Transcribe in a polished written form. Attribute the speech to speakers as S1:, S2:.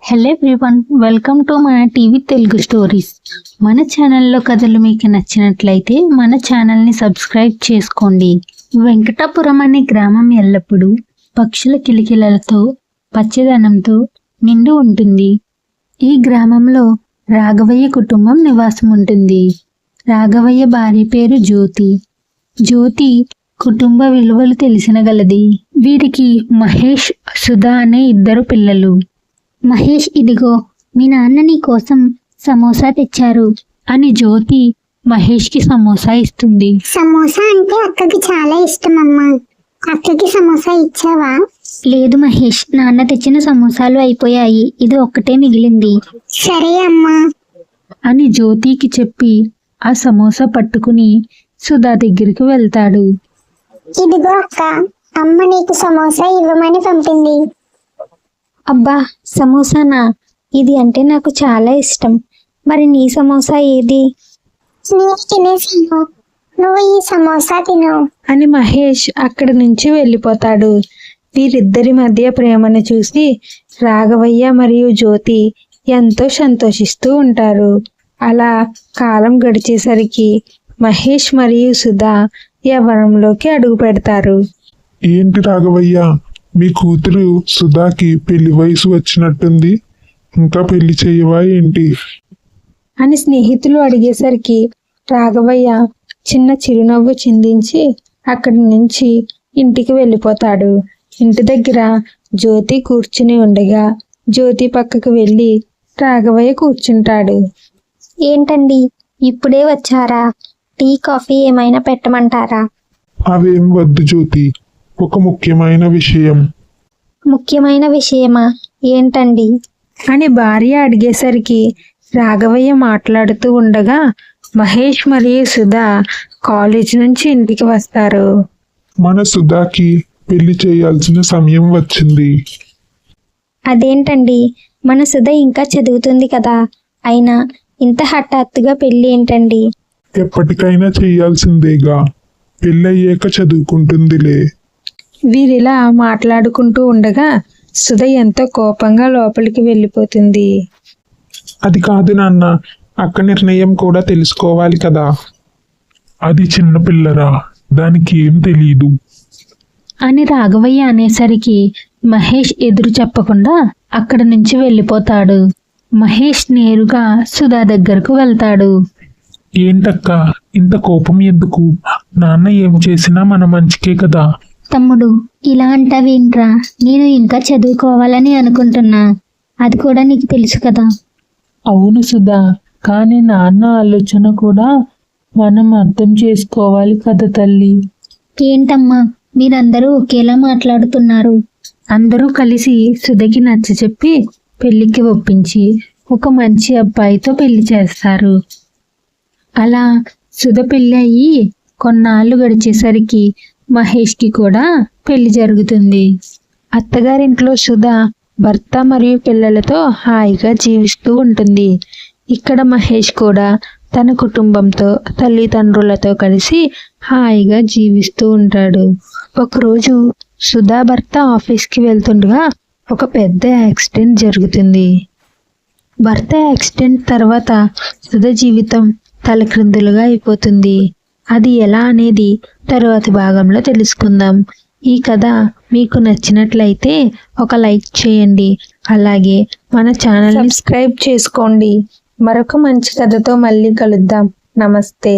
S1: Hello everyone, welcome to మన TV Telugu stories. మన ఛానల్లో కథలు మీకు నచ్చినట్లయితే మన ఛానల్ని సబ్స్క్రైబ్ చేసుకోండి. వెంకటాపురం అనే గ్రామం ఎల్లప్పుడూ పక్షుల కిలకిలలతో పచ్చదనంతో నిండి ఉంటుంది. ఈ గ్రామంలో రాఘవయ్య కుటుంబం నివాసం ఉంటుంది. రాఘవయ్య భార్య పేరు జ్యోతి. జ్యోతి కుటుంబ విలువలు తెలిసిన గలది. వీరికి మహేష్, సుధా అనే ఇద్దరు పిల్లలు. మహేష్, ఇదిగో మీ నాన్న నీ కోసం సమోసా తెచ్చారు అని జ్యోతి మహేష్కి సమోసా ఇస్తుంది.
S2: సమోసా అంటే అక్కకి చాలా ఇష్టం అమ్మా. అక్కకి సమోసా ఇచ్చావా?
S1: లేదు మహేష్, నాన్న తెచ్చిన సమోసాలు అయిపోయాయి, ఇది ఒక్కటే మిగిలింది.
S2: సరే అమ్మా
S1: అని జ్యోతికి చెప్పి ఆ సమోసా పట్టుకుని సుధా దగ్గరికి వెళ్తాడు.
S2: ఇదిగో అక్క, అమ్మ నీకు సమోసా ఇవ్వమని పంపింది.
S3: అబ్బా, సమోసానా? ఇది అంటే నాకు చాలా ఇష్టం. మరి నీ సమోసా ఏది?
S2: నేను తినేసాను, నువ్వు ఈ సమోసా తిను
S3: అని మహేష్ అక్కడి నుంచి వెళ్ళిపోతాడు. వీరిద్దరి మధ్య ప్రేమను చూసి రాఘవయ్య మరియు జ్యోతి ఎంతో సంతోషిస్తూ ఉంటారు. అలా కాలం గడిచేసరికి మహేష్ మరియు సుధా యవ్వనంలోకి అడుగు పెడతారు.
S4: ఏంటి రాఘవయ్య, మీ కూతురు సుధాకి పెళ్లి వయసు వచ్చినట్టుంది, ఇంకా పెళ్లి చేయవా ఏంటి
S3: అని స్నేహితులు అడిగేసరికి రాఘవయ్య చిన్న చిరునవ్వు చిందించి అక్కడి నుంచి ఇంటికి వెళ్ళిపోతాడు. ఇంటి దగ్గర జ్యోతి కూర్చుని ఉండగా జ్యోతి పక్కకు వెళ్ళి రాఘవయ్య కూర్చుంటాడు.
S2: ఏంటండి, ఇప్పుడే వచ్చారా? టీ కాఫీ ఏమైనా పెట్టమంటారా?
S4: అవేం వద్దు జ్యోతి, ఒక ముఖ్యమైన విషయం.
S3: ముఖ్యమైన విషయమా? ఏంటండి అని భార్య అడిగేసరికి రాఘవయ్య మాట్లాడుతూ ఉండగా మహేష్ మరియు సుధా కాలేజ్ నుంచి ఇంటికి వస్తారు.
S4: మన సుధాకి పెళ్లి చేయాల్సిన సమయం వచ్చింది.
S3: అదేంటండి, మన సుధ ఇంకా చదువుతుంది కదా, అయినా ఇంత హఠాత్తుగా పెళ్లి ఏంటండి?
S4: ఎప్పటికైనా చేయాల్సిందేగా, పెళ్ళయ్యాక చదువుకుంటుందిలే.
S3: వీరిలా మాట్లాడుకుంటూ ఉండగా సుధ ఎంతో కోపంగా లోపలికి వెళ్ళిపోతుంది.
S4: అది కాదు నాన్న, అక్క నిర్ణయం కూడా తెలుసుకోవాలి కదా. అది చిన్న పిల్లరా, దానికి ఏం తెలీదు
S1: అని రాఘవయ్య అనేసరికి మహేష్ ఎదురు చెప్పకుండా అక్కడి నుంచి వెళ్ళిపోతాడు. మహేష్ నేరుగా సుధా దగ్గరకు వెళ్తాడు.
S4: ఏంటక్క ఇంత కోపం ఎందుకు? నాన్న ఏం చేసినా మన మంచికే కదా.
S1: తమ్ముడు, ఇలా అంటావేంట్రా? నేను ఇంకా చదువుకోవాలని అనుకుంటున్నా, అది కూడా నీకు తెలుసు కదా.
S5: అవును సుధా, కానీ నాన్న ఆలోచన కూడా మనం అర్థం చేసుకోవాలి కదా తల్లి.
S1: ఏంటమ్మా, మీరందరూ ఒకేలా మాట్లాడుతున్నారు? అందరూ కలిసి సుధకి నచ్చచెప్పి పెళ్లికి ఒప్పించి ఒక మంచి అబ్బాయితో పెళ్లి చేస్తారు. అలా సుధ పెళ్ళి అయ్యి కొన్నాళ్ళు గడిచేసరికి మహేష్కి కూడా పెళ్లి జరుగుతుంది. అత్తగారింట్లో సుధ భర్త మరియు పిల్లలతో హాయిగా జీవిస్తూ ఉంటుంది. ఇక్కడ మహేష్ కూడా తన కుటుంబంతో తల్లిదండ్రులతో కలిసి హాయిగా జీవిస్తూ ఉంటాడు. ఒకరోజు సుధా భర్త ఆఫీస్కి వెళ్తుండగా ఒక పెద్ద యాక్సిడెంట్ జరుగుతుంది. భర్త యాక్సిడెంట్ తర్వాత సుధ జీవితం తలక్రిందులుగా అయిపోతుంది. అది ఎలా అనేది తరువాతి భాగంలో తెలుసుకుందాం. ఈ కథ మీకు నచ్చినట్లయితే ఒక లైక్ చేయండి, అలాగే మన ఛానల్ని
S3: సబ్స్క్రైబ్ చేసుకోండి. మరొక మంచి కథతో మళ్ళీ కలుద్దాం. నమస్తే.